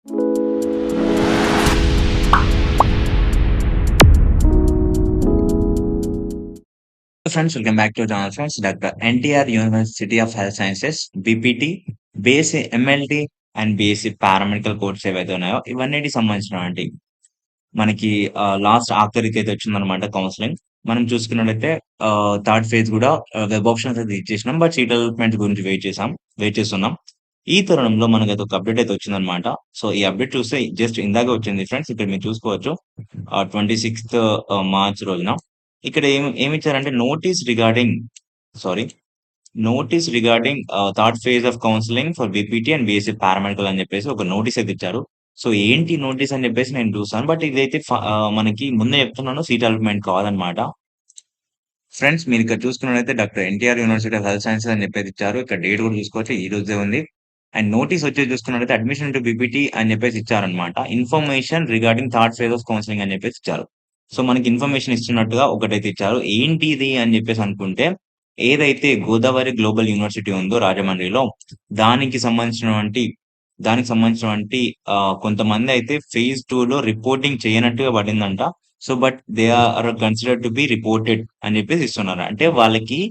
Friends, welcome back to our channel friends. Dr. NTR University of Health Sciences, BPT, BSc MLT and BSc paramedical course ఏవైతే ఉన్నాయో ఇవన్నిటికి సంబంధించినటువంటి మనకి last ఆఖరికైతే వచ్చిందనమాట counselling. మనం చూసుకున్నట్లయితే థర్డ్ ఫేజ్ కూడా వెబ్ ఆప్షన్స్ అయితే ఇచ్చేసినాం. బట్ సీట్ అలాట్‌మెంట్ గురించి వెయిట్ చేస్తున్నాం. ఈ తరుణంలో మనకైతే ఒక అప్డేట్ అయితే వచ్చిందనమాట. సో, ఈ అప్డేట్ చూస్తే జస్ట్ ఇందాకే వచ్చింది ఫ్రెండ్స్. ఇక్కడ మీరు చూసుకోవచ్చు. 26థ్ మార్చ్ రోజున. ఇక్కడ ఏమిచ్చారంటే sorry notice regarding third phase of counselling for BPT and BSc paramedical అని చెప్పేసి ఒక నోటీస్ అయితే ఇచ్చారు. సో ఏంటి నోటీస్ అని చెప్పేసి నేను చూస్తాను. బట్ ఇదైతే మనకి ముందే చెప్తున్నాను, సీట్ అలాట్‌మెంట్ కాదనమాట. ఫ్రెండ్స్, మీరు ఇక్కడ చూసుకున్నట్లయితే doctor NTR university of health sciences అని చెప్పేసి ఇచ్చారు. ఇక్కడ డేట్ కూడా చూసుకోవచ్చు, ఈ రోజే ఉంది. అండ్ నోటీస్ వచ్చేసి చూసుకున్నట్లయితే అడ్మిషన్ టు బీపీటీ అని చెప్పేసి ఇచ్చారనమాట. Information regarding third phase of counselling అని చెప్పేసి ఇచ్చారు. సో మనకి ఇన్ఫర్మేషన్ ఇస్తున్నట్టుగా ఒకటైతే ఇచ్చారు. ఏంటి ఇది అని చెప్పేసి అనుకుంటే, ఏదైతే గోదావరి గ్లోబల్ యూనివర్సిటీ ఉందో రాజమండ్రిలో, దానికి సంబంధించినటువంటి దానికి సంబంధించినటువంటి కొంతమంది అయితే ఫేజ్ 2లో రిపోర్టింగ్ చేయనట్టుగా పడిందంట. So but they are considered to be reported అని చెప్పేసి ఇస్తున్నారు. అంటే వాళ్ళకి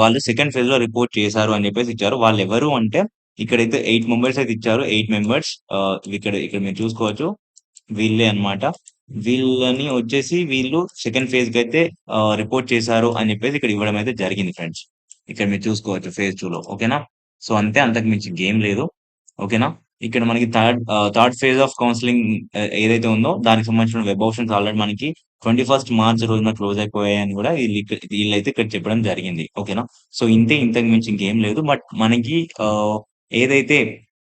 వాళ్ళు సెకండ్ ఫేజ్ లో రిపోర్ట్ చేశారు అని చెప్పేసి ఇచ్చారు. వాళ్ళు ఎవరు అంటే ఇక్కడైతే 8 మెంబర్స్ అయితే ఇచ్చారు. 8 మెంబర్స్ ఇక్కడ ఇక్కడ మీరు చూసుకోవచ్చు. వీళ్ళే అన్నమాట. వీళ్ళని వచ్చేసి వీళ్ళు సెకండ్ ఫేజ్ కి అయితే రిపోర్ట్ చేశారు అని చెప్పేసి ఇక్కడ ఇవ్వడం అయితే జరిగింది ఫ్రెండ్స్. ఇక్కడ మీరు చూసుకోవచ్చు ఫేజ్ 2లో. ఓకేనా? సో అంతే, అంతకు మించి గేమ్ లేదు. ఓకేనా? ఇక్కడ మనకి థర్డ్ ఫేజ్ ఆఫ్ కౌన్సిలింగ్ ఏదైతే ఉందో దానికి సంబంధించిన వెబ్ ఆప్షన్స్ ఆల్రెడీ మనకి 21st మార్చ్ రోజున క్లోజ్ అయిపోయాయని కూడా వీళ్ళైతే ఇక్కడ చెప్పడం జరిగింది. ఓకేనా? సో ఇంతే, ఇంతకు మించి ఇంకేం లేదు. బట్ మనకి ఏదైతే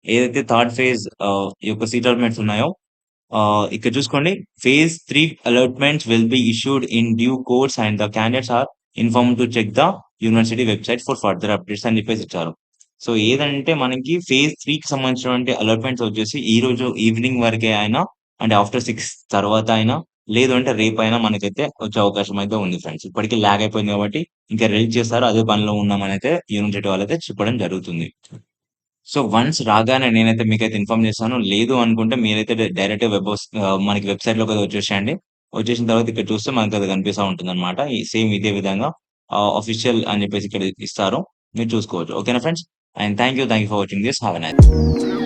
ఏదైతే థర్డ్ ఫేజ్ యొక్క సీట్ అలాట్‌మెంట్స్ ఉన్నాయో, ఇక్కడ చూసుకోండి. Phase 3 allotments will be issued in due course and the candidates are informed to check the university website for further updates అని చెప్పేసి ఇచ్చారు. సో ఏదంటే మనకి ఫేజ్ 3కి సంబంధించినటువంటి అలాట్‌మెంట్స్ వచ్చేసి ఈ రోజు ఈవినింగ్ వరకే అయినా, అంటే ఆఫ్టర్ 6 తర్వాత అయినా, లేదు అంటే రేపైనా మనకైతే వచ్చే అవకాశం అయితే ఉంది ఫ్రెండ్స్. ఇప్పటికే లాగ్ అయిపోయింది కాబట్టి ఇంకా రిలీజ్ చేస్తారు. అదే పనిలో ఉన్నామనైతే యూనివర్సిటీ వాళ్ళైతే చెప్పడం జరుగుతుంది. సో వన్స్ రాగానే నేనైతే మీకైతే ఇన్ఫార్మ్ చేస్తాను. లేదు అనుకుంటే మీరైతే డైరెక్ట్‌గా మనకి వెబ్‌సైట్‌లోకి అయితే వచ్చేసేయండి. వచ్చేసిన తర్వాత ఇక్కడ చూస్తే మనకది కనిపిస్తా ఉంటుందన్నమాట. సేమ్ ఇదే విధంగా ఆఫీషియల్ అని చెప్పేసి ఇక్కడ ఇస్తారు. మీరు చూసుకోవచ్చు. ఓకేనా friends? And thank you for watching this. Have a nice day.